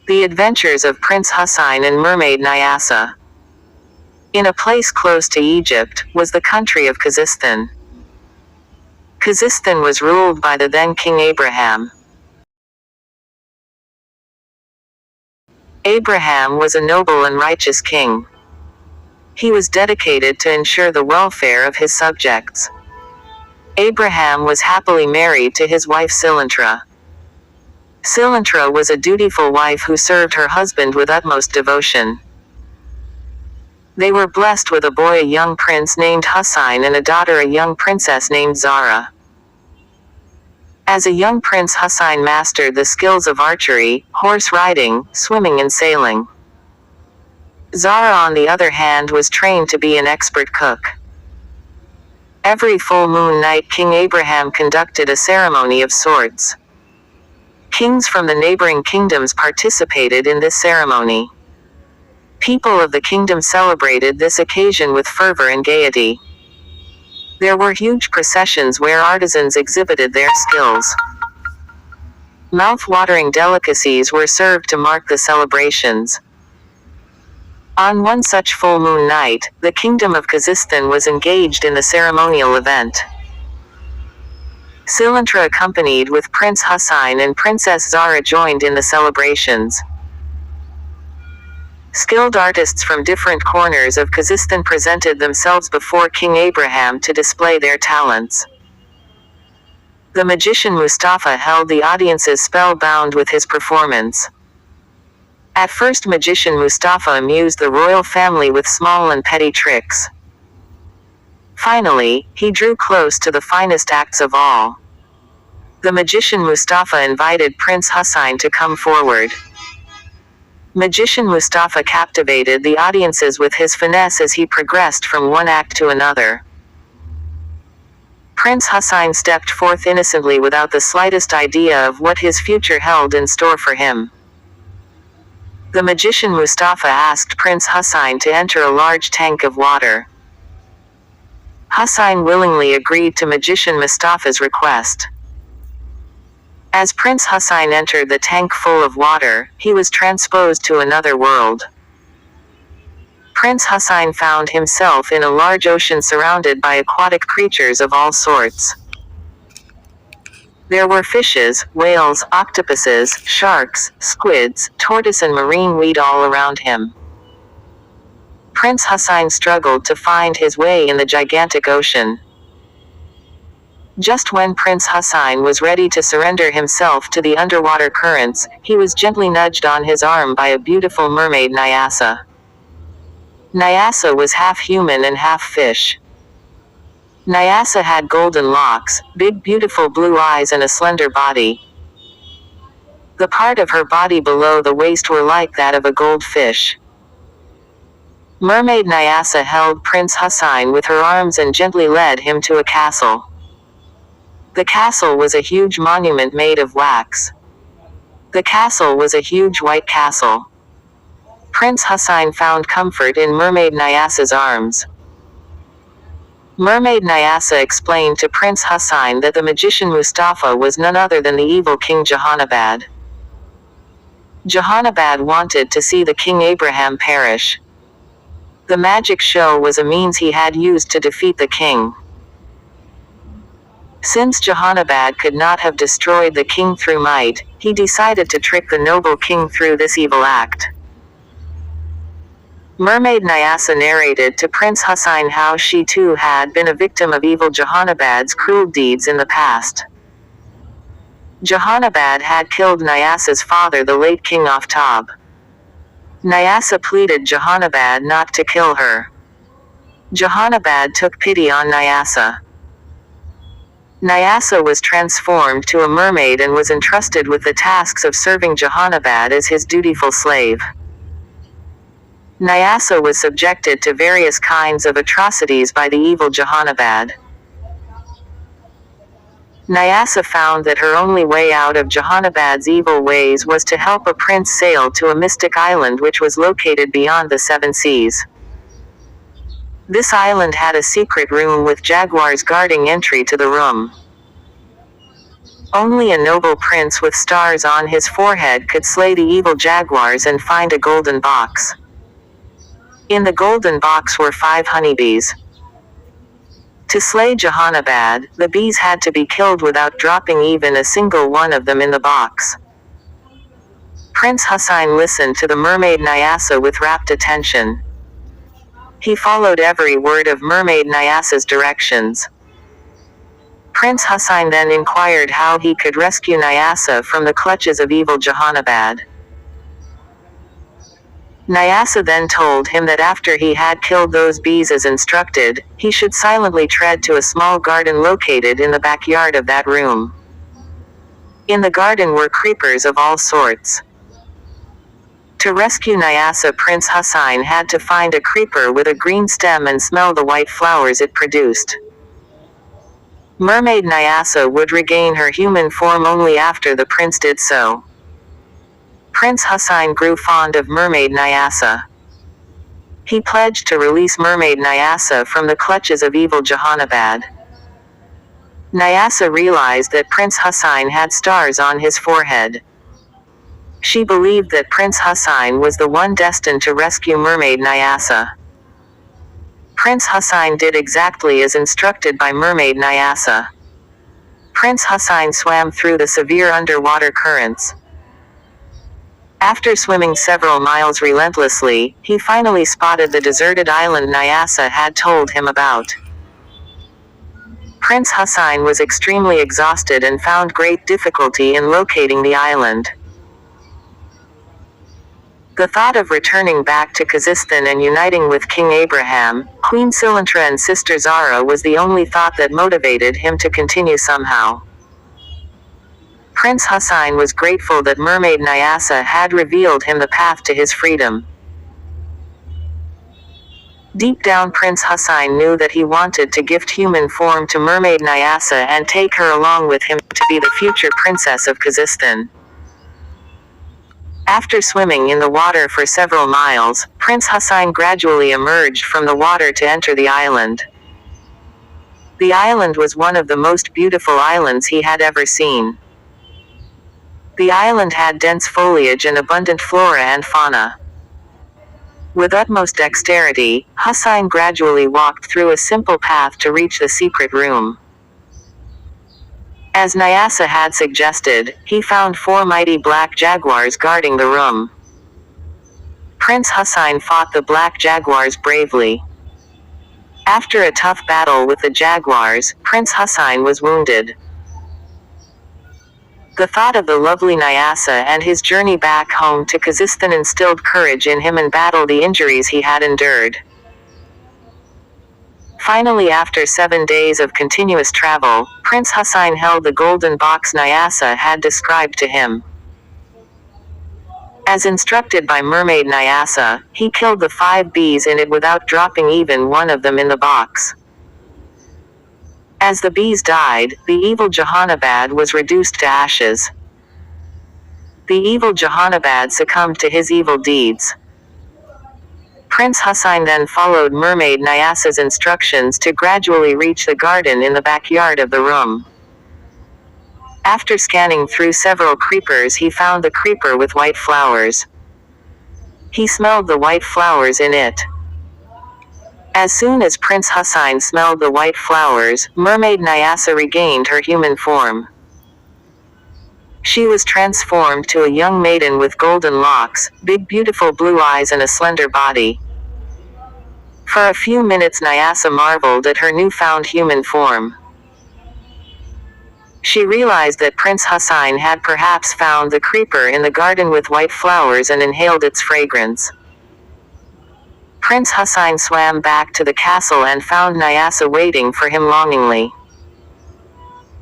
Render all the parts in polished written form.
The Adventures of Prince Husain and Mermaid Nyasa. In a place close to Egypt, was the country of Khuzestan. Khuzestan was ruled by the then King Abraham. Abraham was a noble and righteous king. He was dedicated to ensure the welfare of his subjects. Abraham was happily married to his wife Silantra. Silantra was a dutiful wife who served her husband with utmost devotion. They were blessed with a boy, a young prince named Husain, and a daughter, a young princess named Zara. As a young prince, Husain mastered the skills of archery, horse riding, swimming and sailing. Zara, on the other hand, was trained to be an expert cook. Every full moon night, King Abraham conducted a ceremony of sorts. Kings from the neighboring kingdoms participated in this ceremony. People of the kingdom celebrated this occasion with fervor and gaiety. There were huge processions where artisans exhibited their skills. Mouth-watering delicacies were served to mark the celebrations. On one such full moon night, the kingdom of Khuzestan was engaged in the ceremonial event. Silantra, accompanied with Prince Husain and Princess Zara, joined in the celebrations. Skilled artists from different corners of Khuzestan presented themselves before King Abraham to display their talents. The magician Mustafa held the audiences spellbound with his performance. At first, magician Mustafa amused the royal family with small and petty tricks. Finally, he drew close to the finest acts of all. The magician Mustafa invited Prince Husain to come forward. Magician Mustafa captivated the audiences with his finesse as he progressed from one act to another. Prince Husain stepped forth innocently without the slightest idea of what his future held in store for him. The magician Mustafa asked Prince Husain to enter a large tank of water. Husain willingly agreed to magician Mustafa's request. As Prince Husain entered the tank full of water, he was transposed to another world. Prince Husain found himself in a large ocean surrounded by aquatic creatures of all sorts. There were fishes, whales, octopuses, sharks, squids, tortoise and marine weed all around him. Prince Husain struggled to find his way in the gigantic ocean. Just when Prince Husain was ready to surrender himself to the underwater currents, he was gently nudged on his arm by a beautiful mermaid, Nyasa. Nyasa was half human and half fish. Nyasa had golden locks, big beautiful blue eyes and a slender body. The part of her body below the waist were like that of a goldfish. Mermaid Nyasa held Prince Husain with her arms and gently led him to a castle. The castle was a huge monument made of wax. The castle was a huge white castle. Prince Husain found comfort in Mermaid Nyasa's arms. Mermaid Nyasa explained to Prince Husain that the magician Mustafa was none other than the evil King Jahanabad. Jahanabad wanted to see the King Abraham perish. The magic show was a means he had used to defeat the king. Since Jahanabad could not have destroyed the king through might, he decided to trick the noble king through this evil act. Mermaid Nyasa narrated to Prince Husain how she too had been a victim of evil Jahanabad's cruel deeds in the past. Jahanabad had killed Nyasa's father, the late King Aftab. Nyasa pleaded Jahanabad not to kill her. Jahanabad took pity on Nyasa. Nyasa was transformed to a mermaid and was entrusted with the tasks of serving Jahanabad as his dutiful slave. Nyasa was subjected to various kinds of atrocities by the evil Jahanabad. Nyasa found that her only way out of Jahanabad's evil ways was to help a prince sail to a mystic island which was located beyond the seven seas. This island had a secret room with jaguars guarding entry to the room. Only a noble prince with stars on his forehead could slay the evil jaguars and find a golden box. In the golden box were 5 honeybees. To slay Jehannabad, the bees had to be killed without dropping even a single one of them in the box. Prince Hussein listened to the mermaid Nyassa with rapt attention. He followed every word of mermaid Nyassa's directions. Prince Hussein then inquired how he could rescue Nyassa from the clutches of evil Jehannabad. Nyassa then told him that after he had killed those bees as instructed, he should silently tread to a small garden located in the backyard of that room. In the garden were creepers of all sorts. To rescue Nyassa, Prince Hussein had to find a creeper with a green stem and smell the white flowers it produced. Mermaid Nyassa would regain her human form only after the prince did so. Prince Hussein grew fond of Mermaid Nyassa. He pledged to release Mermaid Nyassa from the clutches of evil Jehannabad. Nyassa realized that Prince Hussein had stars on his forehead. She believed that Prince Hussein was the one destined to rescue Mermaid Nyassa. Prince Hussein did exactly as instructed by Mermaid Nyassa. Prince Hussein swam through the severe underwater currents. After swimming several miles relentlessly, he finally spotted the deserted island Nyassa had told him about. Prince Hussein was extremely exhausted and found great difficulty in locating the island. The thought of returning back to Khuzestan and uniting with King Abraham, Queen Silintra and Sister Zara was the only thought that motivated him to continue somehow. Prince Hussein was grateful that Mermaid Nyassa had revealed him the path to his freedom. Deep down, Prince Hussein knew that he wanted to gift human form to Mermaid Nyassa and take her along with him to be the future princess of Khuzestan. After swimming in the water for several miles, Prince Hussein gradually emerged from the water to enter the island. The island was one of the most beautiful islands he had ever seen. The island had dense foliage and abundant flora and fauna. With utmost dexterity, Hussein gradually walked through a simple path to reach the secret room. As Nyassa had suggested, he found 4 mighty black jaguars guarding the room. Prince Hussein fought the black jaguars bravely. After a tough battle with the jaguars, Prince Hussein was wounded. The thought of the lovely Nyassa and his journey back home to Khuzestan instilled courage in him and battled the injuries he had endured. Finally, after 7 days of continuous travel, Prince Hussein held the golden box Nyassa had described to him. As instructed by Mermaid Nyassa, he killed the 5 bees in it without dropping even one of them in the box. As the bees died, the evil Jehannabad was reduced to ashes. The evil Jehannabad succumbed to his evil deeds. Prince Hussein then followed Mermaid Nyassa's instructions to gradually reach the garden in the backyard of the room. After scanning through several creepers, he found the creeper with white flowers. He smelled the white flowers in it. As soon as Prince Hussein smelled the white flowers, Mermaid Nyassa regained her human form. She was transformed to a young maiden with golden locks, big beautiful blue eyes and a slender body. For a few minutes Nyassa marveled at her newfound human form. She realized that Prince Hussein had perhaps found the creeper in the garden with white flowers and inhaled its fragrance. Prince Hussein swam back to the castle and found Nyassa waiting for him longingly.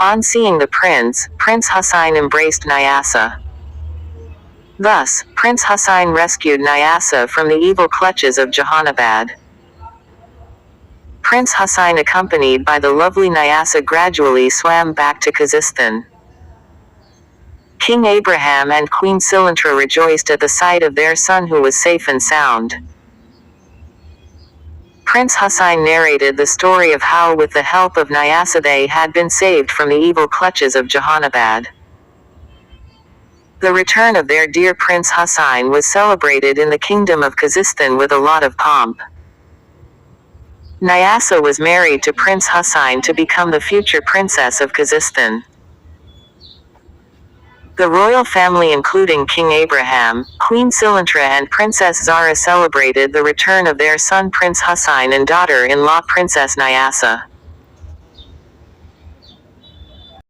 On seeing the prince, Prince Hussein embraced Nyassa. Thus, Prince Hussein rescued Nyassa from the evil clutches of Jehannabad. Prince Hussein, accompanied by the lovely Nyassa, gradually swam back to Khuzestan. King Abraham and Queen Silintra rejoiced at the sight of their son who was safe and sound. Prince Hussein narrated the story of how with the help of Nyasa they had been saved from the evil clutches of Jahanabad. The return of their dear Prince Hussein was celebrated in the kingdom of Khuzestan with a lot of pomp. Nyasa was married to Prince Hussein to become the future princess of Khuzestan. The royal family including King Abraham, Queen Silintra and Princess Zara celebrated the return of their son Prince Hussein and daughter-in-law Princess Nyasa.